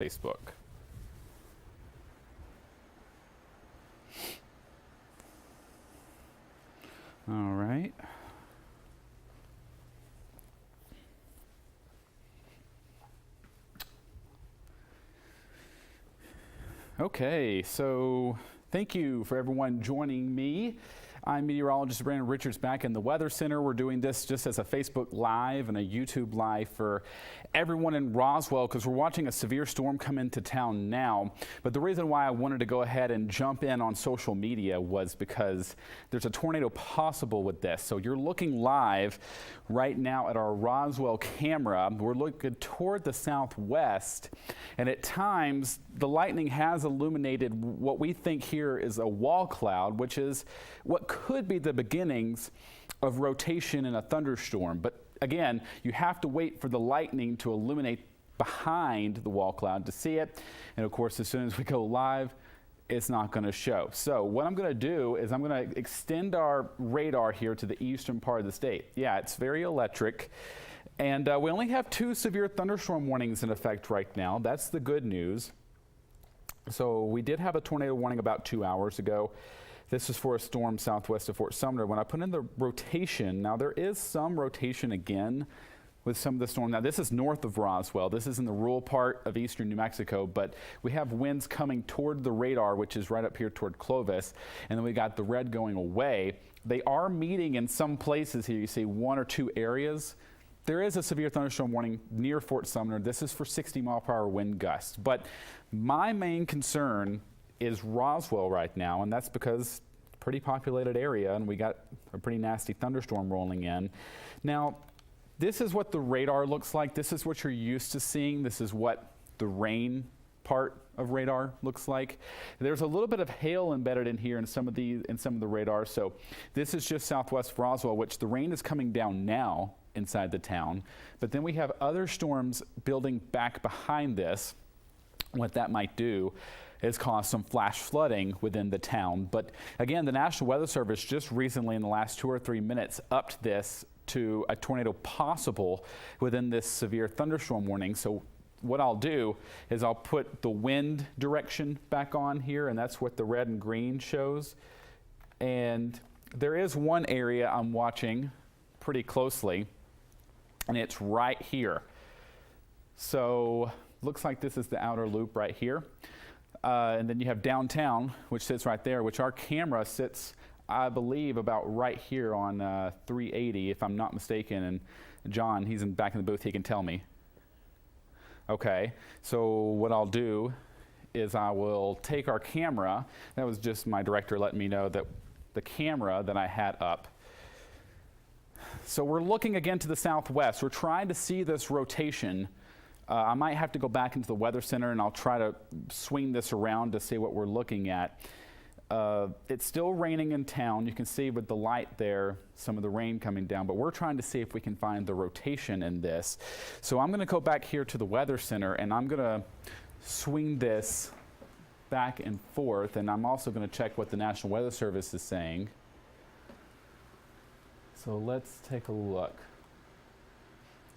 Facebook. All right. Okay, so thank you for everyone joining me. I'm Meteorologist Brandon Richards back in the Weather Center. We're doing this just as a Facebook Live and a YouTube Live for everyone in Roswell because we're watching a severe storm come into town now. But the reason why I wanted to go ahead and jump in on social media was because there's a tornado possible with this. So you're looking live right now at our Roswell camera. We're looking toward the southwest, and at times the lightning has illuminated what we think here is a wall cloud, which is what could be the beginnings of rotation in a thunderstorm. But again, you have to wait for the lightning to illuminate behind the wall cloud to see it. And of course, as soon as we go live, it's not going to show. So what I'm going to do is I'm going to extend our radar here to the eastern part of the state. Yeah, it's very electric. And we only have 2 severe thunderstorm warnings in effect right now. That's the good news. So we did have a tornado warning about 2 hours ago. This is for a storm southwest of Fort Sumner. When I put in the rotation, now there is some rotation again with some of the storm. Now this is north of Roswell. This is in the rural part of eastern New Mexico, but we have winds coming toward the radar, which is right up here toward Clovis, and then we got the red going away. They are meeting in some places here. You see 1 or 2 areas. There is a severe thunderstorm warning near Fort Sumner. This is for 60-mile-per-hour wind gusts. But my main concern is Roswell right now, and that's because it's a pretty populated area and we got a pretty nasty thunderstorm rolling in. Now, this is what the radar looks like. This is what you're used to seeing. This is what the rain part of radar looks like. There's a little bit of hail embedded in here in some of the radar. So this is just southwest of Roswell, which the rain is coming down now inside the town. But then we have other storms building back behind this. What that might do is cause some flash flooding within the town. But again, the National Weather Service just recently in the last 2 or 3 minutes upped this to a tornado possible within this severe thunderstorm warning. So what I'll do is I'll put the wind direction back on here, and that's what the red and green shows. And there is one area I'm watching pretty closely, and it's right here. So looks like this is the outer loop right here. And then you have downtown, which sits right there, which our camera sits, I believe, about right here on 380, if I'm not mistaken. And John, he's back in the booth, he can tell me. Okay, so what I'll do is I will take our camera. That was just my director letting me know that the camera that I had up. So we're looking again to the southwest. We're trying to see this rotation. I might have to go back into the Weather Center and I'll try to swing this around to see what we're looking at. It's still raining in town. You can see with the light there some of the rain coming down, but we're trying to see if we can find the rotation in this. So I'm going to go back here to the Weather Center and I'm going to swing this back and forth, and I'm also going to check what the National Weather Service is saying. So let's take a look.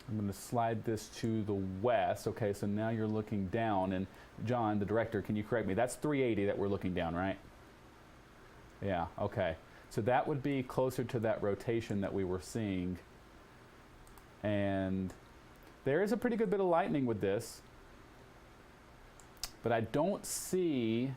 I'm going to slide this to the west. Okay, so now you're looking down, and John, the director, can you correct me? That's 380 that we're looking down, right? Yeah, okay. So that would be closer to that rotation that we were seeing. And there is a pretty good bit of lightning with this, but I don't see,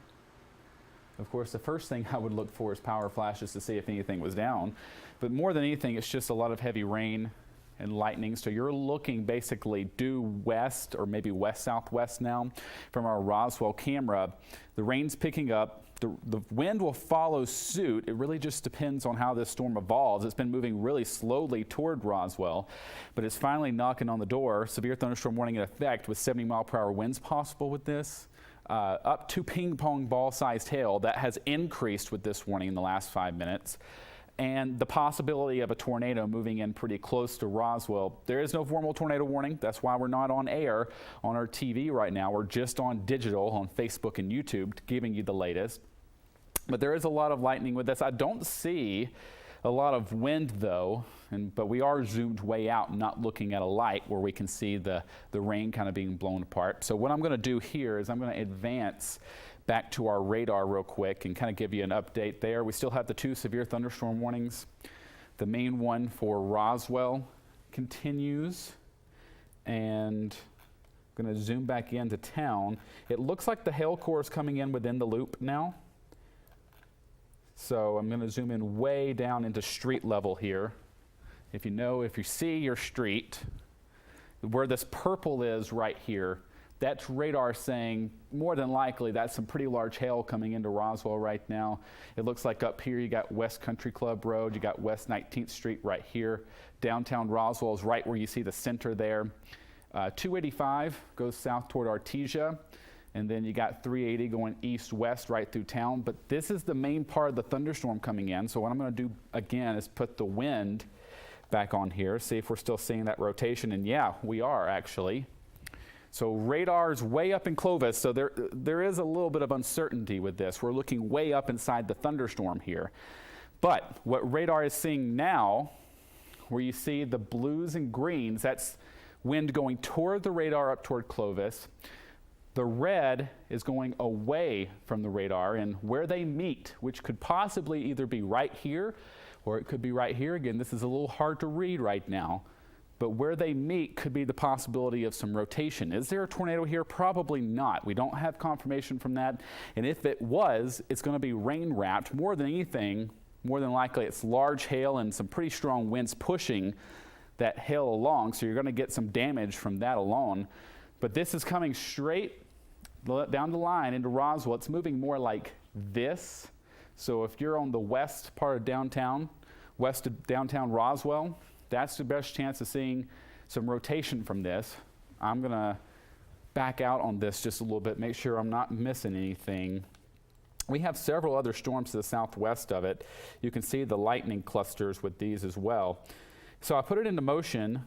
of course, the first thing I would look for is power flashes to see if anything was down. But more than anything, it's just a lot of heavy rain and lightning. So you're looking basically due west or maybe west-southwest now from our Roswell camera. The rain's picking up. The wind will follow suit. It really just depends on how this storm evolves. It's been moving really slowly toward Roswell, but it's finally knocking on the door. Severe thunderstorm warning in effect with 70-mile-per-hour winds possible with this. Up to ping-pong ball-sized hail. That has increased with this warning in the last 5 minutes. And the possibility of a tornado moving in pretty close to Roswell. There is no formal tornado warning. That's why we're not on air on our TV right now. We're just on digital on Facebook and YouTube, giving you the latest. But there is a lot of lightning with this. I don't see a lot of wind though, but we are zoomed way out, not looking at a light where we can see the rain kind of being blown apart. So what I'm going to do here is I'm going to advance back to our radar real quick and kind of give you an update there. We still have the 2 severe thunderstorm warnings. The main one for Roswell continues, and I'm going to zoom back into town. It looks like the hail core is coming in within the loop now. So I'm going to zoom in way down into street level here. If you see your street, where this purple is right here, that's radar saying more than likely that's some pretty large hail coming into Roswell right now. It looks like up here you got West Country Club Road, you got West 19th Street right here. Downtown Roswell is right where you see the center there. 285 goes south toward Artesia. And then you got 380 going east-west right through town. But this is the main part of the thunderstorm coming in. So what I'm going to do again is put the wind back on here, see if we're still seeing that rotation. And yeah, we are actually. So radar's way up in Clovis. So there is a little bit of uncertainty with this. We're looking way up inside the thunderstorm here. But what radar is seeing now, where you see the blues and greens, that's wind going toward the radar up toward Clovis. The red is going away from the radar, and where they meet, which could possibly either be right here or it could be right here. Again, this is a little hard to read right now, but where they meet could be the possibility of some rotation. Is there a tornado here? Probably not. We don't have confirmation from that, and if it was, it's going to be rain-wrapped. More than anything, more than likely, it's large hail and some pretty strong winds pushing that hail along, so you're going to get some damage from that alone. But this is coming straight down the line into Roswell. It's moving more like this. So if you're on the west part of downtown, west of downtown Roswell, that's the best chance of seeing some rotation from this. I'm going to back out on this just a little bit, make sure I'm not missing anything. We have several other storms to the southwest of it. You can see the lightning clusters with these as well. So I put it into motion,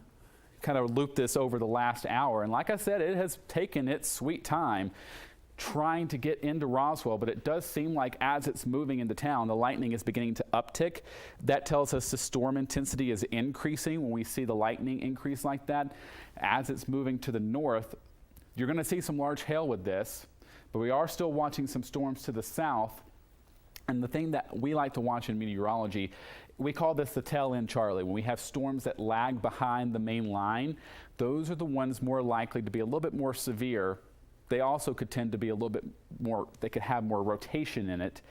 kind of loop this over the last hour, and like I said, it has taken its sweet time trying to get into Roswell, but it does seem like as it's moving into town, the lightning is beginning to uptick. That tells us the storm intensity is increasing. When we see the lightning increase like that, as it's moving to the north, you're going to see some large hail with this, but we are still watching some storms to the south. And the thing that we like to watch in meteorology, we call this the tail end Charlie. When we have storms that lag behind the main line, those are the ones more likely to be a little bit more severe. They also could tend to be a little bit more, they could have more rotation in it.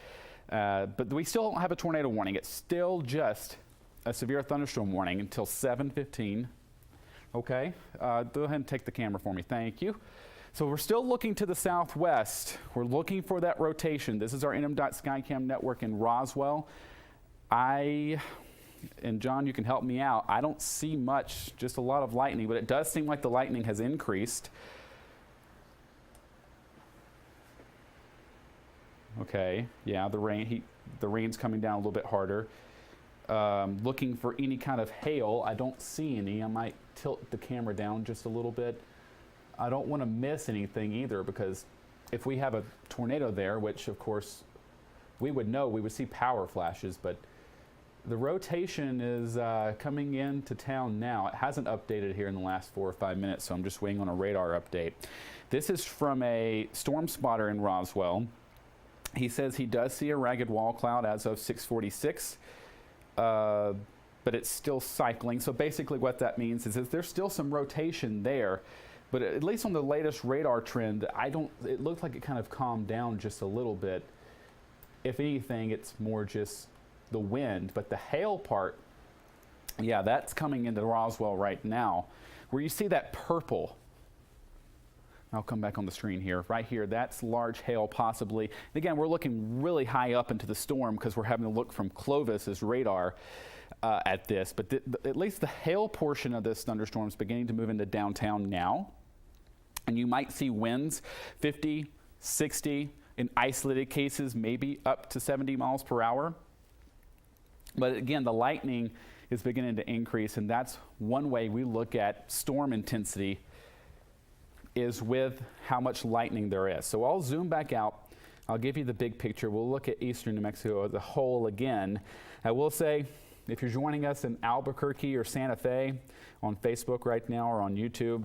But we still don't have a tornado warning. It's still just a severe thunderstorm warning until 7:15. Okay, go ahead and take the camera for me. Thank you. So we're still looking to the southwest. We're looking for that rotation. This is our NM.dot Skycam network in Roswell. And John, you can help me out. I don't see much, just a lot of lightning, but it does seem like the lightning has increased. Okay, yeah, the rain's coming down a little bit harder. Looking for any kind of hail. I don't see any. I might tilt the camera down just a little bit. I don't want to miss anything either, because if we have a tornado there, which of course we would know, we would see power flashes, but the rotation is coming into town now. It hasn't updated here in the last 4 or 5 minutes, so I'm just waiting on a radar update. This is from a storm spotter in Roswell. He says he does see a ragged wall cloud as of 6:46, but it's still cycling. So basically what that means is that there's still some rotation there, but at least on the latest radar trend, it looked like it kind of calmed down just a little bit. If anything, it's more just the wind, but the hail part, yeah, that's coming into Roswell right now. Where you see that purple, I'll come back on the screen here. Right here, that's large hail possibly. And again, we're looking really high up into the storm because we're having to look from Clovis's radar at this. But at least the hail portion of this thunderstorm is beginning to move into downtown now. And you might see winds 50, 60, in isolated cases, maybe up to 70 miles per hour. But again, the lightning is beginning to increase, and that's one way we look at storm intensity, is with how much lightning there is. So I'll zoom back out. I'll give you the big picture. We'll look at eastern New Mexico as a whole again. I will say If you're joining us in Albuquerque or Santa Fe on Facebook right now or on YouTube,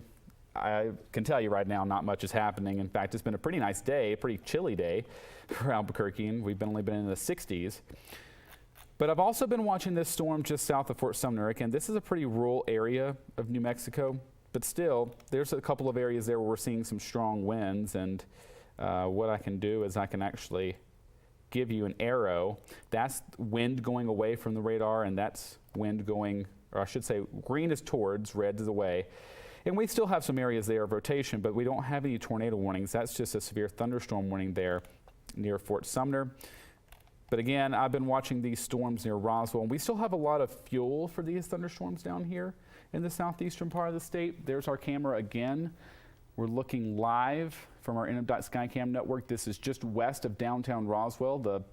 I can tell you right now not much is happening. In fact, it's been a pretty nice day, a pretty chilly day for Albuquerque, and we've only been in the 60s. But I've also been watching this storm just south of Fort Sumner. Again, this is a pretty rural area of New Mexico, but still, there's a couple of areas there where we're seeing some strong winds, and what I can do is I can actually give you an arrow. That's wind going away from the radar, and that's wind going, or I should say, green is towards, red is away. And we still have some areas there of rotation, but we don't have any tornado warnings. That's just a severe thunderstorm warning there near Fort Sumner. But again, I've been watching these storms near Roswell, and we still have a lot of fuel for these thunderstorms down here in the southeastern part of the state. There's our camera again. We're looking live from our NM Skycam network. This is just west of downtown Roswell.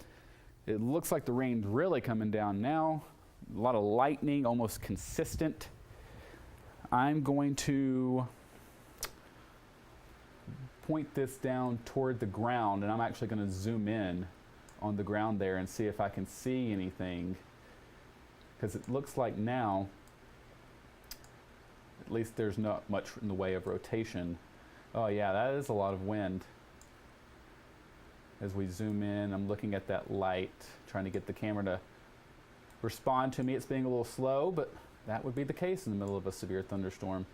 It looks like the rain's really coming down now. A lot of lightning, almost consistent. I'm going to point this down toward the ground, and I'm actually going to zoom in on the ground there and see if I can see anything, because it looks like now, at least there's not much in the way of rotation. Oh yeah, that is a lot of wind. As we zoom in, I'm looking at that light, trying to get the camera to respond to me. It's being a little slow, but that would be the case in the middle of a severe thunderstorm.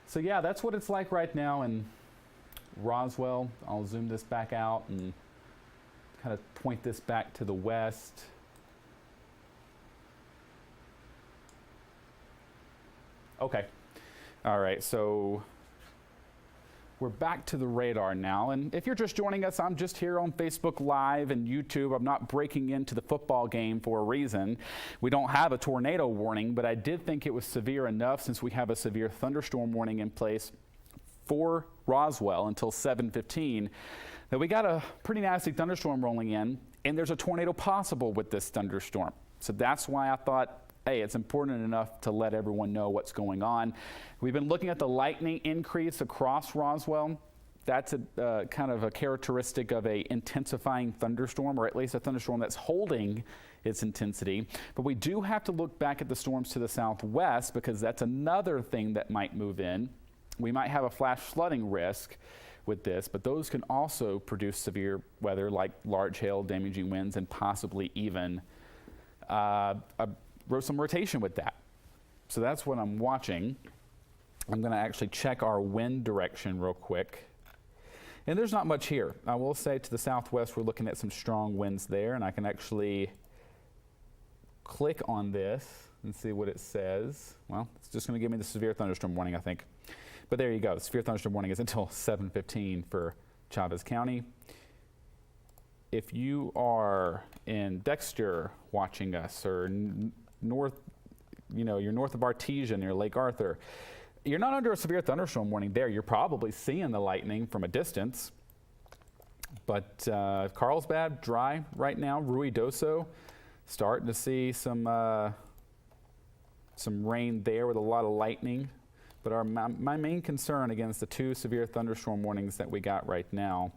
So yeah, that's what it's like right now in Roswell. I'll zoom this back out and kind of point this back to the west. Okay. All right, so we're back to the radar now, and if you're just joining us, I'm just here on Facebook Live and YouTube. I'm not breaking into the football game for a reason. We don't have a tornado warning, but I did think it was severe enough, since we have a severe thunderstorm warning in place for Roswell until 7:15, that we got a pretty nasty thunderstorm rolling in, and there's a tornado possible with this thunderstorm. So that's why I thought, hey, it's important enough to let everyone know what's going on. We've been looking at the lightning increase across Roswell. That's a kind of a characteristic of a intensifying thunderstorm, or at least a thunderstorm that's holding its intensity. But we do have to look back at the storms to the southwest, because that's another thing that might move in. We might have a flash flooding risk with this, but those can also produce severe weather like large hail, damaging winds, and possibly even some rotation with that. So that's what I'm watching. I'm going to actually check our wind direction real quick. And there's not much here. I will say to the southwest, we're looking at some strong winds there, and I can actually click on this and see what it says. Well, it's just going to give me the severe thunderstorm warning, I think. But there you go. The severe thunderstorm warning is until 7:15 for Chavez County. If you are in Dexter watching us, or north, you're north of Artesia near Lake Arthur, you're not under a severe thunderstorm warning there. You're probably seeing the lightning from a distance. But Carlsbad, dry right now. Ruidoso, starting to see some rain there with a lot of lightning. But my main concern, again, is the two severe thunderstorm warnings that we got right now.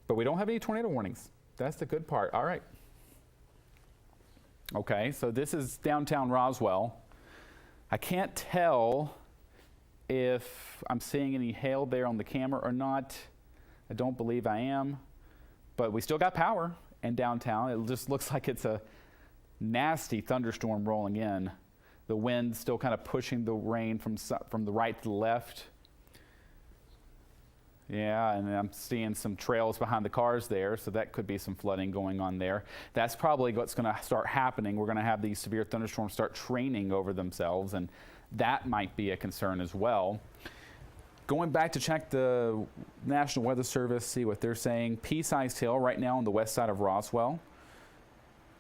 But we don't have any tornado warnings. That's the good part. All right. Okay, so this is downtown Roswell. I can't tell if I'm seeing any hail there on the camera or not. I don't believe I am. But we still got power in downtown. It just looks like it's a nasty thunderstorm rolling in. The wind still kind of pushing the rain from the right to the left. Yeah, and I'm seeing some trails behind the cars there, so that could be some flooding going on there. That's probably what's going to start happening. We're going to have these severe thunderstorms start training over themselves, and that might be a concern as well. Going back to check the National Weather Service, see what they're saying. Pea-sized hail right now on the west side of Roswell.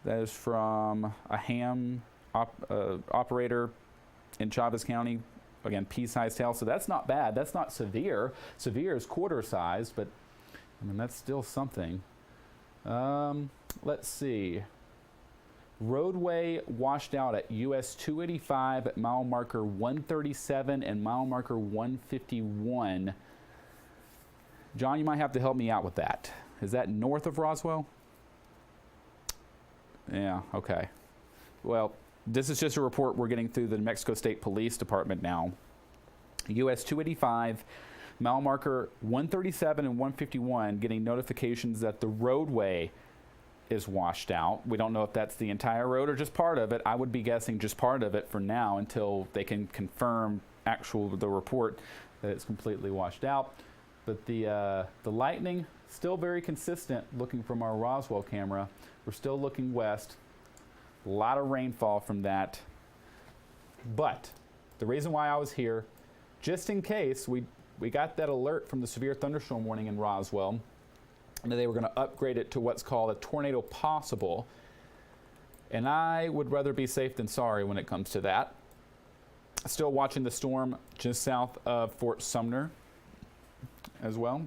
That is from a ham operator in Chavez County. Again, pea-sized hail, so that's not bad. That's not severe. Severe is quarter-sized, but I mean, that's still something. Let's see. Roadway washed out at US 285 at mile marker 137 and mile marker 151. John, you might have to help me out with that. Is that north of Roswell? Yeah, okay. Well, this is just a report we're getting through the New Mexico State Police Department now. US 285, mile marker 137 and 151 getting notifications that the roadway is washed out. We don't know if that's the entire road or just part of it. I would be guessing just part of it for now until they can confirm the report that it's completely washed out. But the lightning still very consistent. Looking from our Roswell camera, we're still looking west. A lot of rainfall from that. But the reason why I was here, just in case we got that alert from the severe thunderstorm warning in Roswell, and they were going to upgrade it to what's called a tornado possible. And I would rather be safe than sorry when it comes to that. Still watching the storm just south of Fort Sumner as well.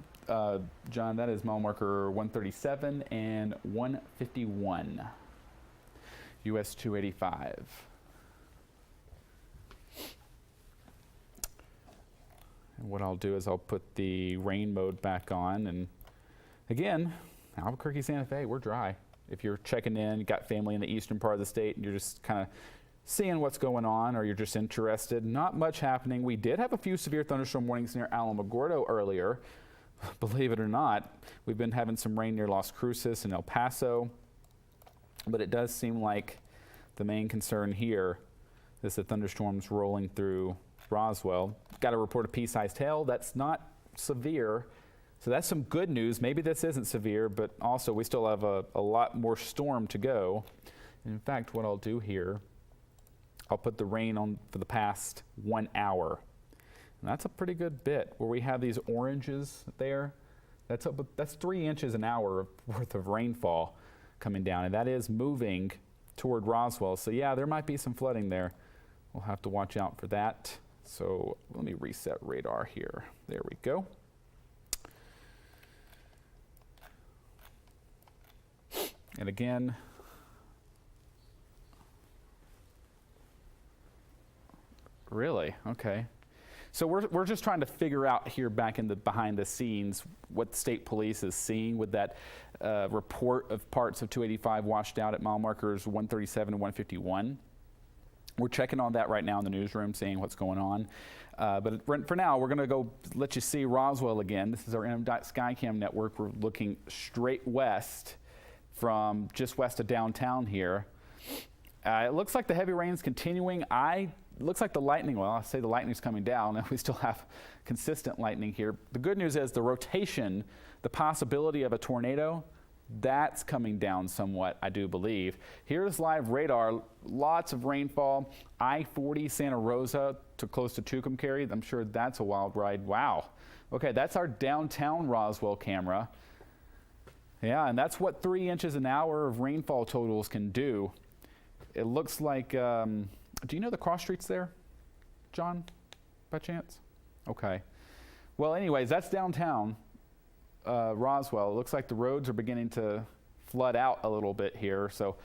John, that is mile marker 137 and 151. US 285. And what I'll do is I'll put the rain mode back on, and again, Albuquerque, Santa Fe, we're dry. If you're checking in, you got family in the eastern part of the state, and you're just kind of seeing what's going on, or you're just interested, not much happening. We did have a few severe thunderstorm warnings near Alamogordo earlier. Believe it or not, we've been having some rain near Las Cruces and El Paso, but it does seem like the main concern here is the thunderstorms rolling through Roswell. Got a report of pea-sized hail. That's not severe. So that's some good news. Maybe this isn't severe, but also we still have a lot more storm to go. And in fact, what I'll do here, I'll put the rain on for the past 1 hour. And that's a pretty good bit. Where we have these oranges there, that's 3 inches an hour worth of rainfall coming down. And that is moving toward Roswell. So yeah, there might be some flooding there. We'll have to watch out for that. So let me reset radar here. There we go. And again, really? Okay. So we're just trying to figure out here back in the behind the scenes what the state police is seeing with that report of parts of 285 washed out at mile markers 137 and 151. We're checking on that right now in the newsroom, seeing what's going on. But for now, we're going to go let you see Roswell again. This is our MDOT Skycam network. We're looking straight west from just west of downtown here. It looks like the heavy rain's continuing. Looks like the lightning, well, I say the lightning's coming down, and we still have consistent lightning here. The good news is the rotation, the possibility of a tornado, that's coming down somewhat, I do believe. Here's live radar, lots of rainfall. I-40 Santa Rosa to close to Tucumcari. I'm sure that's a wild ride. Wow. Okay, that's our downtown Roswell camera. Yeah, and that's what 3 inches an hour of rainfall totals can do. It looks like, do you know the cross streets there, John, by chance? Okay. Well, anyways, that's downtown Roswell. It looks like the roads are beginning to flood out a little bit here. So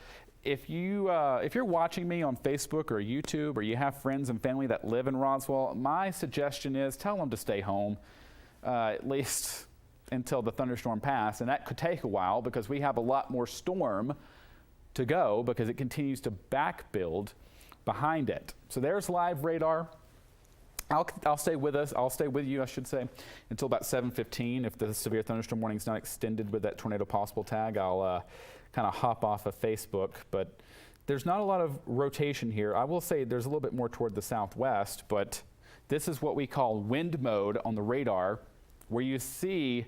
if you're watching me on Facebook or YouTube, or you have friends and family that live in Roswell, my suggestion is tell them to stay home, at least until the thunderstorm passes. And that could take a while because we have a lot more storm to go because it continues to back build behind it. So there's live radar. I'll stay with us. I'll stay with you, I should say, until about 7:15. If the severe thunderstorm warning is not extended with that tornado possible tag, I'll kind of hop off of Facebook. But there's not a lot of rotation here. I will say there's a little bit more toward the southwest, but this is what we call wind mode on the radar, where you see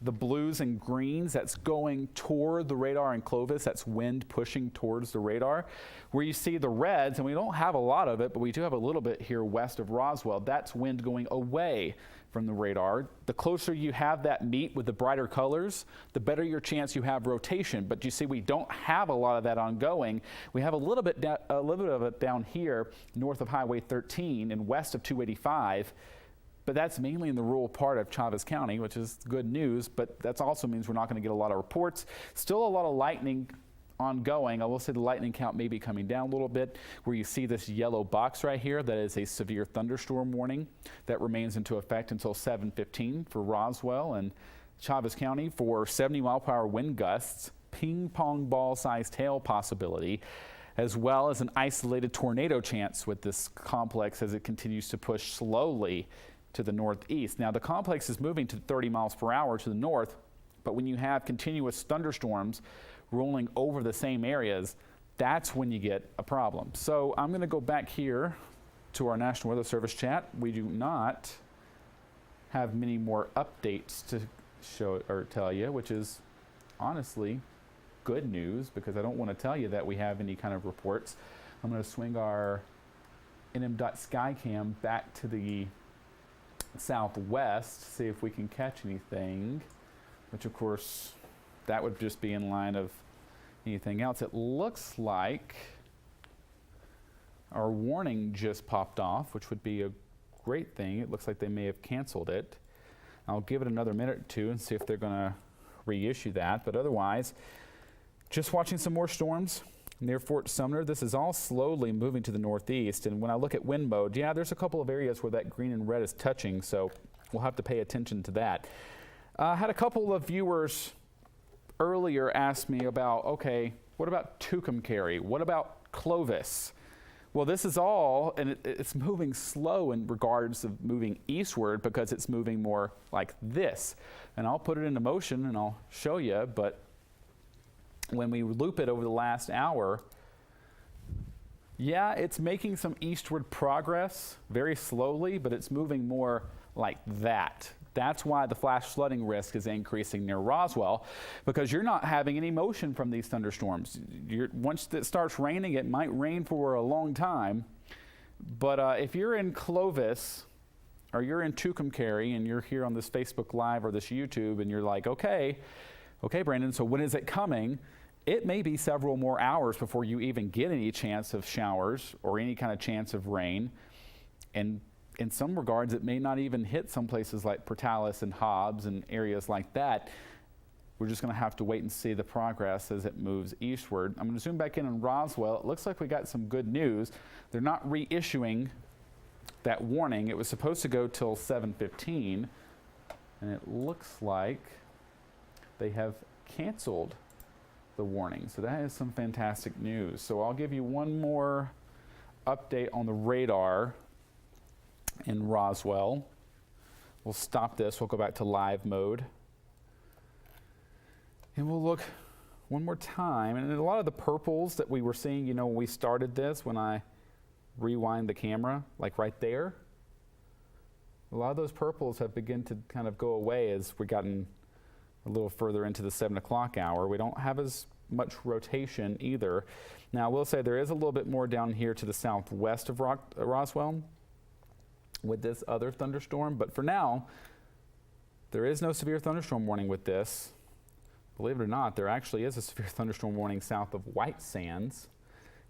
the blues and greens, that's going toward the radar in Clovis, that's wind pushing towards the radar. Where you see the reds, and we don't have a lot of it, but we do have a little bit here west of Roswell, that's wind going away from the radar. The closer you have that meet with the brighter colors, the better your chance you have rotation. But you see, we don't have a lot of that ongoing. We have a little bit of it down here north of Highway 13 and west of 285. But that's mainly in the rural part of Chavez County, which is good news, but that also means we're not going to get a lot of reports. Still a lot of lightning ongoing. I will say the lightning count may be coming down a little bit, where you see this yellow box right here. That is a severe thunderstorm warning that remains into effect until 7:15 for Roswell and Chavez County for 70-mile-per-hour wind gusts, ping-pong ball-sized hail possibility. as well as an isolated tornado chance with this complex as it continues to push slowly to the northeast. Now, the complex is moving to 30 miles per hour to the north, but when you have continuous thunderstorms rolling over the same areas, that's when you get a problem. So I'm going to go back here to our National Weather Service chat. We do not have many more updates to show or tell you, which is honestly good news, because I don't want to tell you that we have any kind of reports. I'm going to swing our NM.SkyCam back to the southwest, see if we can catch anything, which of course that would just be in line of anything else. It looks like our warning just popped off, which would be a great thing. It looks like they may have canceled it. I'll give it another minute or two and see if they're going to reissue that, but otherwise, just watching some more storms near Fort Sumner. This is all slowly moving to the northeast, and when I look at wind mode, yeah, there's a couple of areas where that green and red is touching, so we'll have to pay attention to that. I had a couple of viewers earlier ask me about, okay, what about Tucumcari? What about Clovis? Well, this is all, and it's moving slow in regards of moving eastward because it's moving more like this. And I'll put it into motion and I'll show you, but when we loop it over the last hour, yeah, it's making some eastward progress very slowly, but it's moving more like that. That's why the flash flooding risk is increasing near Roswell, because you're not having any motion from these thunderstorms. Once it starts raining, it might rain for a long time. But if you're in Clovis or you're in Tucumcari and you're here on this Facebook Live or this YouTube and you're like, okay, Brandon, so when is it coming? It may be several more hours before you even get any chance of showers or any kind of chance of rain. And in some regards, it may not even hit some places like Portales and Hobbs and areas like that. We're just going to have to wait and see the progress as it moves eastward. I'm going to zoom back in on Roswell. It looks like we got some good news. They're not reissuing that warning. It was supposed to go till 7:15, and it looks like they have canceled the warning. So that is some fantastic news. So I'll give you one more update on the radar in Roswell. We'll stop this. We'll go back to live mode. And we'll look one more time. And a lot of the purples that we were seeing, you know, when we started this, when I rewind the camera, like right there, a lot of those purples have begun to kind of go away as we've gotten a little further into the 7 o'clock hour. We don't have as much rotation either. Now, I will say there is a little bit more down here to the southwest of Roswell with this other thunderstorm, but for now, there is no severe thunderstorm warning with this. Believe it or not, there actually is a severe thunderstorm warning south of White Sands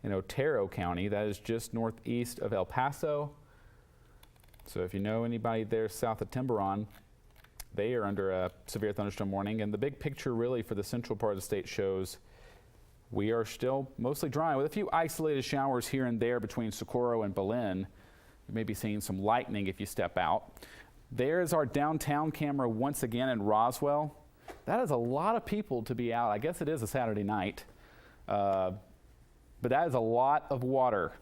in Otero County. That is just northeast of El Paso. So if you know anybody there south of Tiburon, they are under a severe thunderstorm warning. And the big picture really for the central part of the state shows we are still mostly dry with a few isolated showers here and there between Socorro and Belen. You may be seeing some lightning if you step out. There's our downtown camera once again in Roswell. That is a lot of people to be out. I guess it is a Saturday night. But that is a lot of water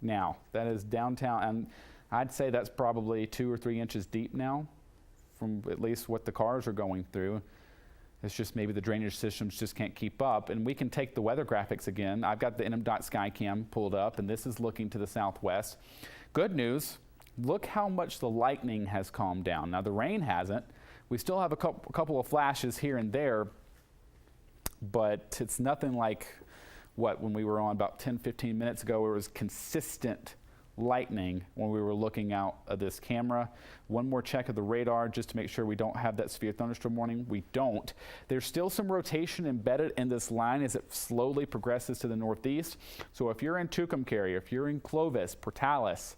now. That is downtown. And I'd say that's probably 2 or 3 inches deep now from at least what the cars are going through. It's just maybe the drainage systems just can't keep up. And we can take the weather graphics again. I've got the NM.SkyCam pulled up, and this is looking to the southwest. Good news, look how much the lightning has calmed down. Now, the rain hasn't. We still have a couple of flashes here and there, but it's nothing like when we were on about 10, 15 minutes ago, where it was consistent lightning when we were looking out of this camera. One more check of the radar just to make sure we don't have that severe thunderstorm warning. We don't. There's still some rotation embedded in this line as it slowly progresses to the northeast. So if you're in Tucumcari, if you're in Clovis, Portales,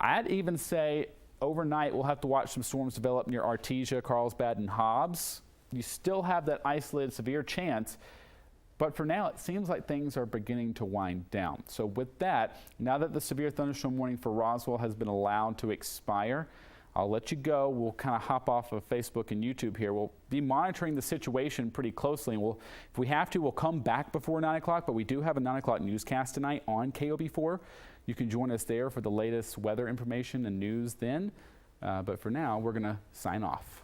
I'd even say overnight we'll have to watch some storms develop near Artesia, Carlsbad, and Hobbs. You still have that isolated severe chance. But for now, it seems like things are beginning to wind down. So with that, now that the severe thunderstorm warning for Roswell has been allowed to expire, I'll let you go. We'll kind of hop off of Facebook and YouTube here. We'll be monitoring the situation pretty closely. And if we have to, we'll come back before 9 o'clock, but we do have a 9 o'clock newscast tonight on KOB4. You can join us there for the latest weather information and news then. But for now, we're going to sign off.